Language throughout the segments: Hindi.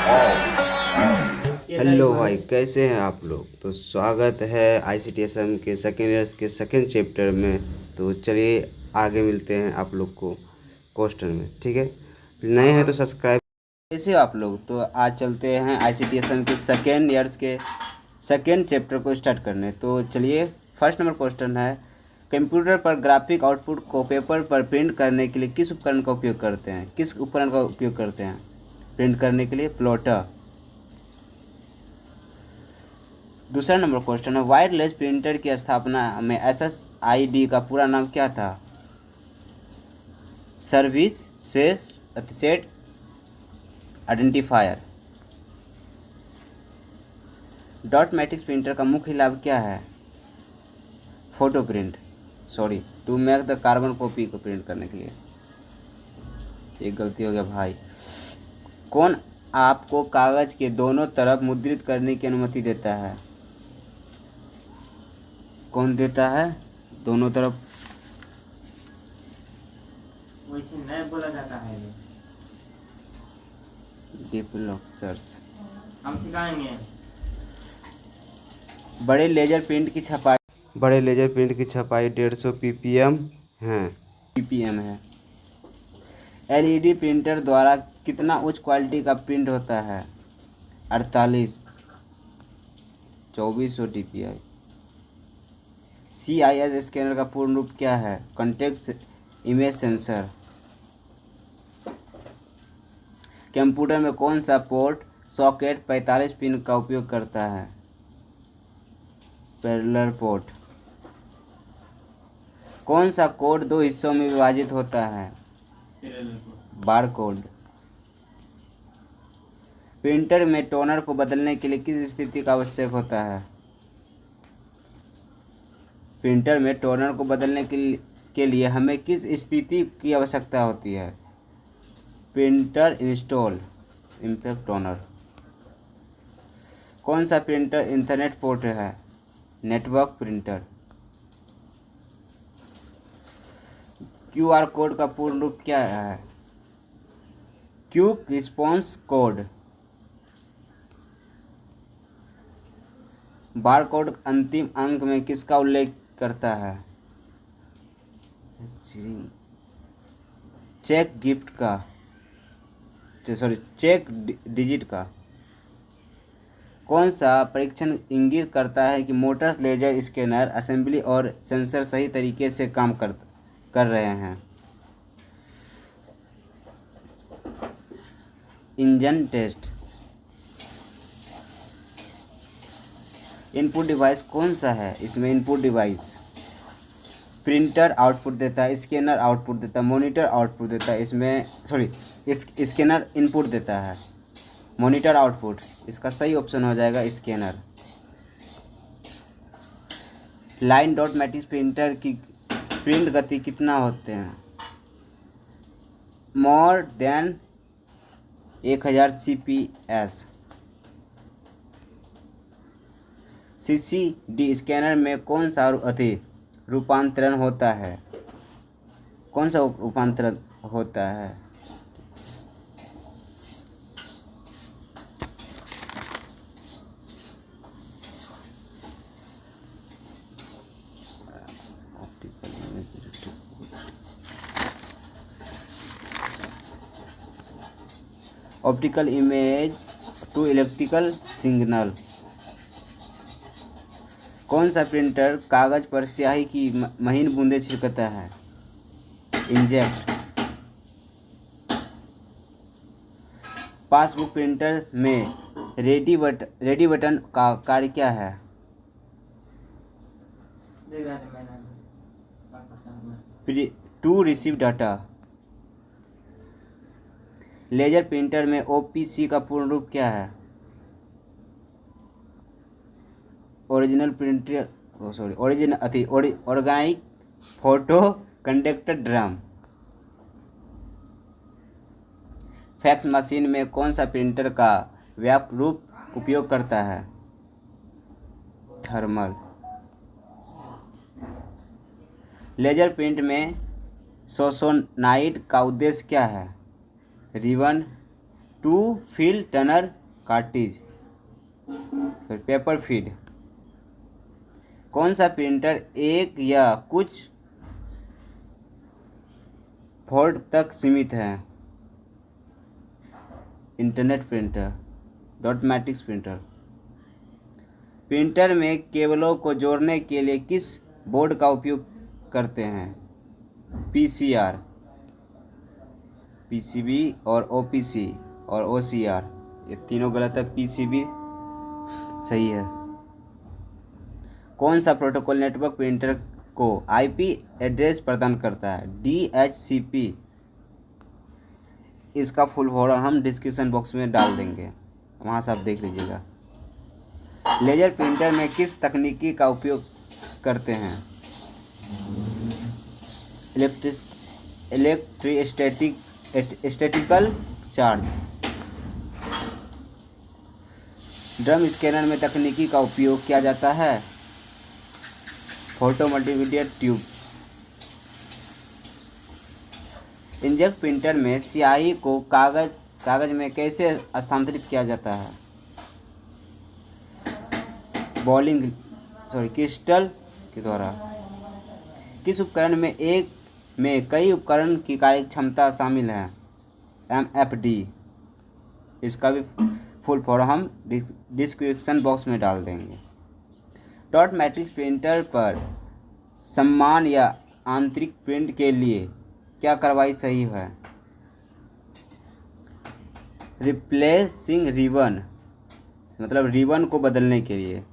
हेलो भाई, कैसे हैं आप लोग। तो स्वागत है ICTSM के सेकेंड ईयर्स के सेकेंड चैप्टर में। तो चलिए आगे मिलते हैं आप लोग को क्वेश्चन में, ठीक है। नए हैं तो सब्सक्राइब। कैसे हो आप लोग। तो आज चलते हैं ICTSM के सेकेंड ईयर्स के सेकेंड चैप्टर को स्टार्ट करने। तो चलिए, फर्स्ट नंबर क्वेश्चन है, कंप्यूटर पर ग्राफिक आउटपुट को पेपर पर प्रिंट करने के लिए किस उपकरण का उपयोग करते हैं। किस उपकरण का उपयोग करते हैं प्रिंट करने के लिए। प्लॉटर। दूसरा नंबर क्वेश्चन है, वायरलेस प्रिंटर की स्थापना में SSID का पूरा नाम क्या था। Service set identifier. Dot matrix printer का मुख्य लाभ क्या है। Photo print, sorry, to make the carbon copy को प्रिंट करने के लिए। एक गलती हो गया भाई। कौन आपको कागज के दोनों तरफ मुद्रित करने की अनुमति देता है। कौन देता है दोनों तरफ। वैसे नहीं बोला जाता है ये। डिप्लॉक्सर्स। हम सिखाएंगे। बड़े लेजर प्रिंट की छपाई 150 ppm है। LED प्रिंटर द्वारा कितना उच्च क्वालिटी का प्रिंट होता है। 48 2400 dpi। CIS स्कैनर का पूर्ण रूप क्या है। Contact image sensor. कंप्यूटर में कौन सा पोर्ट सॉकेट 45 पिन का उपयोग करता है। Parallel port. कौन सा कोड दो हिस्सों में विभाजित होता है। Bar code. प्रिंटर में टोनर को बदलने के लिए किस स्थिति का आवश्यक होता है। प्रिंटर में टोनर को बदलने के लिए हमें किस स्थिति की आवश्यकता होती है। Printer install impact toner. कौन सा प्रिंटर इंटरनेट पोर्ट है। Network printer. QR कोड का पूर्ण रूप क्या है। Quick response code. Bar code अंतिम अंक में किसका उल्लेख करता है। चेक गिफ्ट का, सॉरी, चेक डिजिट का। कौन सा परीक्षण इंगित करता है कि मोटर लेजर स्कैनर असेंबली और सेंसर सही तरीके से काम कर रहे हैं। Engine test. इनपुट डिवाइस कौन सा है। इसमें इनपुट डिवाइस प्रिंटर आउटपुट देता है, स्कैनर आउटपुट देता है, मॉनिटर आउटपुट देता है। इसमें सॉरी, स्कैनर इनपुट देता है, मॉनिटर आउटपुट। इसका सही ऑप्शन हो जाएगा scanner. Line dot matrix printer की प्रिंट गति कितना होते हैं। More than 1000 CPS। CCD scanner में कौन सा रूपांतरण होता है। कौन सा रूपांतरण होता है। Optical image to electrical signal. कौन सा प्रिंटर कागज पर स्याही की महीन बूंदें छिड़कता है। इंजेक्ट। पासबुक प्रिंटर में रेडी बटन का कार्य क्या है। To receive data. Laser printer में OPC का पूर्ण रूप क्या है। Organic photo conductor drum. Fax machine में कौन सा प्रिंटर का व्यापक रूप उपयोग करता है। थर्मल। लेजर प्रिंट में सोसोनाइट का उद्देश्य क्या है। Ribbon to fill toner cartridge, paper feed. कौन सा प्रिंटर एक या कुछ फोल्ड तक सीमित है? Internet printer. Dot matrix printer. Printer में केबलों को जोड़ने के लिए किस बोर्ड का उपयोग करते हैं? पीसीआर, पीसीबी और ओपीसी और ओसीआर, ये तीनों गलत है, पीसीबी सही है। कौन सा प्रोटोकॉल नेटवर्क प्रिंटर को आईपी एड्रेस प्रदान करता है? डीएचसीपी। इसका फुल फॉर्म हम डिस्क्रिप्शन बॉक्स में डाल देंगे, वहाँ से आप देख लीजिएगा। लेजर प्रिंटर में किस तकनीकी का उपयोग करते हैं? इलेक्ट्रोस्टैटिकल चार्ज। ड्रम स्कैनर में तकनीकी का उपयोग किया जाता है? Photo multimedia tube. Inkjet printer में स्याही को कागज में कैसे स्थानांतरित किया जाता है? क्रिस्टल के द्वारा। किस उपकरण में एक में कई उपकरण की कार्य क्षमता शामिल है? एमएफडी। इसका भी फुल फॉर्म हम डिस्क्रिप्शन बॉक्स में डाल देंगे। डॉट मैट्रिक्स प्रिंटर पर समान या आंतरिक प्रिंट के लिए क्या कार्रवाई सही है? रिप्लेसिंग रिबन, मतलब रिबन को बदलने के लिए।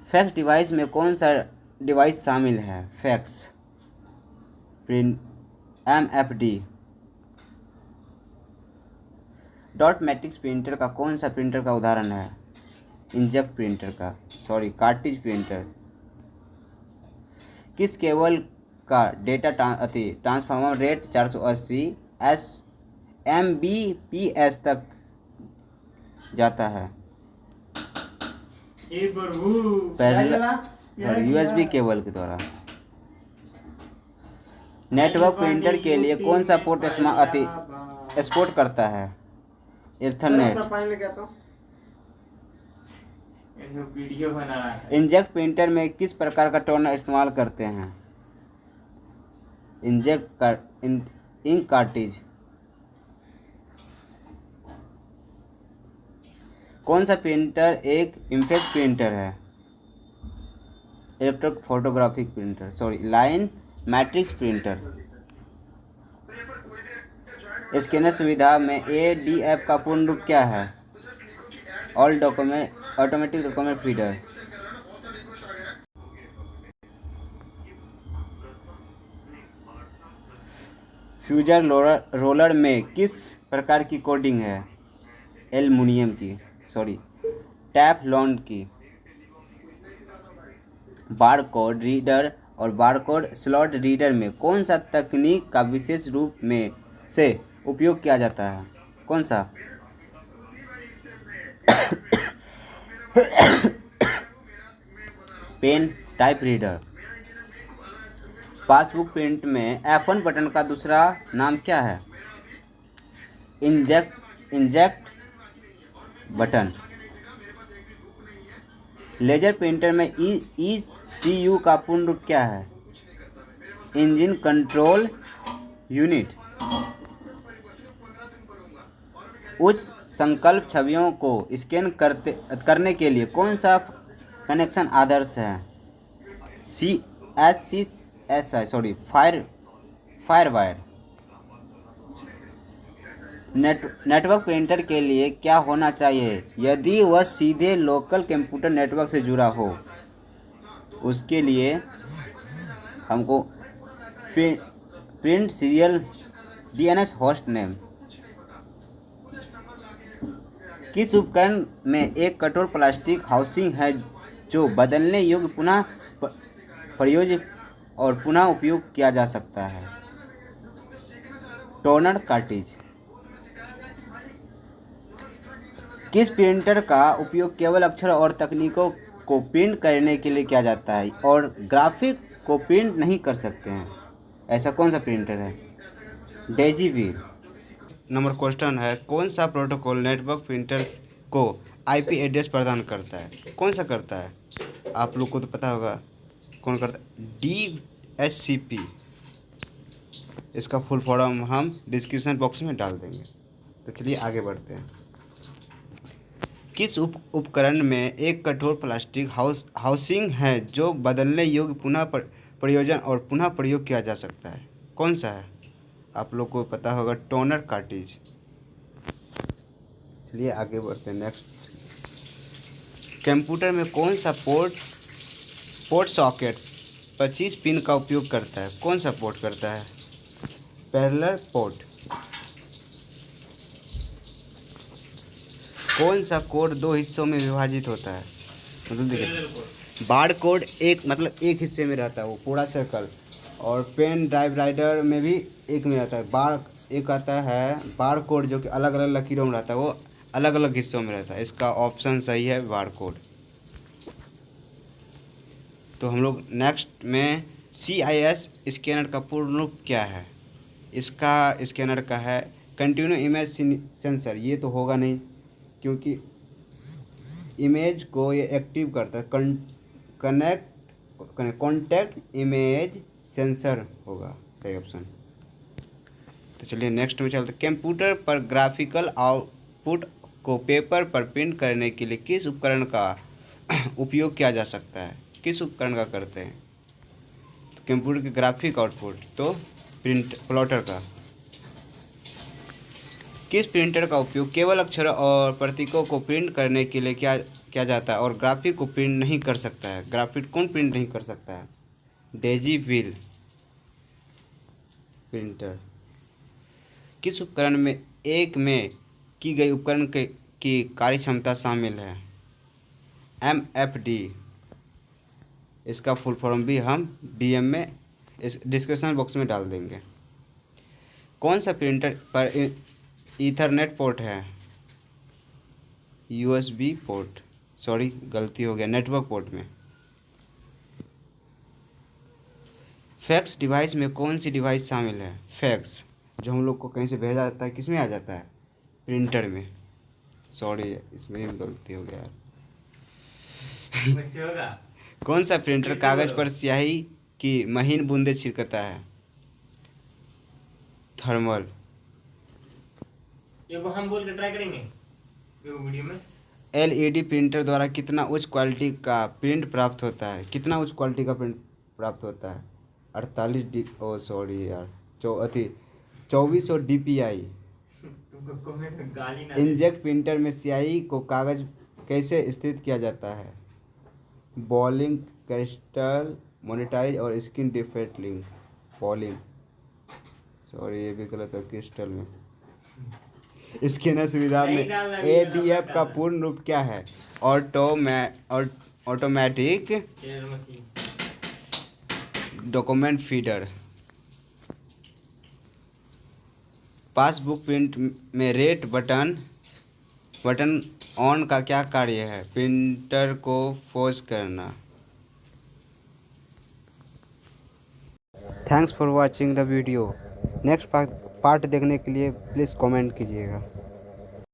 फैक्स डिवाइस में कौन सा डिवाइस शामिल है? Fax print MFD. Dot matrix printer का कौन सा प्रिंटर का उदाहरण है? इंकजेट प्रिंटर का, कार्टिज प्रिंटर। किस केबल का डेटा ट्रांसफॉर्मर रेट 480 Mbps तक जाता है? यूएसबी केबल के द्वारा। नेटवर्क प्रिंटर के लिए कौन सा पोर्ट सपोर्ट करता है? इथरनेट। वीडियो बना रहा है। इंकजेट प्रिंटर में किस प्रकार का टोनर इस्तेमाल करते हैं? Ink cartridge. कौन सा प्रिंटर एक इम्पैक्ट प्रिंटर है? Electrophotographic printer, line matrix printer. Scanner सुविधा में एडीएफ का पूर्ण रूप क्या है? All document automatic document feeder. Fuser roller में किस प्रकार की कोडिंग है? एल्युमिनियम की, टैफ्लॉन की। बारकोड रीडर और बारकोड स्लॉट रीडर में कौन सा तकनीक का विशेष रूप में से उपयोग किया जाता है? कौन सा? Pen type reader. Passbook print में F1 बटन का दूसरा नाम क्या है? Inject button. लेजर प्रिंटर में ECU का पूर्ण रूप क्या है? Engine control unit. उच्च संकल्प छवियों को स्कैन करने के लिए कौन सा कनेक्शन आदर्श है? फायरवायर। नेटवर्क प्रिंटर के लिए क्या होना चाहिए यदि वह सीधे लोकल कंप्यूटर नेटवर्क से जुड़ा हो? उसके लिए हमको print serial DNS host name. किस उपकरण में एक कठोर प्लास्टिक हाउसिंग है जो बदलने योग्य, पुनः प्रयोज्य और पुनः उपयोग किया जा सकता है? Toner cartridge. किस प्रिंटर का उपयोग केवल अक्षर और तकनीकों को प्रिंट करने के लिए किया जाता है और ग्राफिक को प्रिंट नहीं कर सकते हैं? ऐसा कौन सा प्रिंटर है? डेजीवीर। नंबर क्वेश्चन है, कौन सा प्रोटोकॉल नेटवर्क प्रिंटर्स को आईपी एड्रेस प्रदान करता है? कौन सा करता है? आप लोग को तो पता होगा कौन करता है। DHCP, इसका फुल फॉर्म हम डिस्क्रिप्शन बॉक्स में डाल देंगे। तो चलिए आगे बढ़ते हैं। किस उपकरण में एक कठोर प्लास्टिक हाउसिंग है जो बदलने योग्य पुनः प्रयोजन और पुनः प्रयोग किया जा सकता है? कौन सा है? आप लोग को पता होगा, टोनर कार्ट्रिज। चलिए आगे बढ़ते हैं। नेक्स्ट, कंप्यूटर में कौन सा पोर्ट सॉकेट 25 पिन का उपयोग करता है? कौन सा पोर्ट करता है? Parallel port. कौन सा कोड 2 हिस्सों में विभाजित होता है? मतलब देखिए, बार कोड एक हिस्से में रहता है, वो पूरा सर्कल। और पेन ड्राइव राइडर में भी एक में रहता है। एक आता है बार कोड, जो कि अलग अलग लकीरों में रहता है, वो अलग अलग हिस्सों में रहता है। इसका ऑप्शन सही है बार कोड। तो हम लोग नेक्स्ट में CIS स्कैनर का पूर्ण रूप क्या है? इसका स्कैनर का है कंटिन्यू इमेज सेंसर। ये तो होगा नहीं, क्योंकि इमेज को ये एक्टिव करता है। कॉन्टैक्ट इमेज सेंसर होगा सही ऑप्शन। तो चलिए नेक्स्ट में चलते। कंप्यूटर पर ग्राफिकल आउटपुट को पेपर पर प्रिंट करने के लिए किस उपकरण का उपयोग किया जा सकता है? किस उपकरण का करते हैं? तो कंप्यूटर के ग्राफिक आउटपुट तो प्लॉटर का। किस प्रिंटर का उपयोग केवल अक्षर और प्रतीकों को प्रिंट करने के लिए किया जाता है और ग्राफिक को प्रिंट नहीं कर सकता है? ग्राफिक कौन प्रिंट नहीं कर सकता है? Daisy wheel printer. किस उपकरण में की गई उपकरण की कार्यक्षमता शामिल है? MFD। इसका फुल फॉर्म भी हम DM में इस डिस्क्रिप्शन बॉक्स में डाल देंगे। कौन सा प्रिंटर पर ईथरनेट पोर्ट है? USB पोर्ट, सॉरी गलती हो गया, नेटवर्क पोर्ट में। फैक्स डिवाइस में कौन सी डिवाइस शामिल है? फैक्स, जो हम लोग को कहीं से भेजा जाता है, किस में आ जाता है? प्रिंटर में। सॉरी, इसमें भी गलती हो गया। कौन सा प्रिंटर कागज पर स्याही की महीन बूंदें छिड़कता है? थर्मल। ये हम बोल के ट्राई करेंगे वीडियो में। LED प्रिंटर द्वारा कितना उच्च क्वालिटी का प्रिंट प्राप्त होता है? कितना उच्च क्वालिटी का प्रिंट प्राप्त होता है? 2400 DPI। इंजेक्ट प्रिंटर में स्याही को कागज कैसे स्थित किया जाता है? बॉलिंग, क्रिस्टल, मोनेटाइज और स्किन डिफेक्टिंग। बॉलिंग, सॉरी ये भी गलत है, क्रिस्टल में। स्कैनर सुविधा में ADF का पूर्ण रूप क्या है? Automatic document feeder. Passbook print में रेट बटन ऑन का क्या कार्य है? प्रिंटर को फोर्स करना। Thanks for watching the video. Next part देखने के लिए प्लीज़ कमेंट कीजिएगा।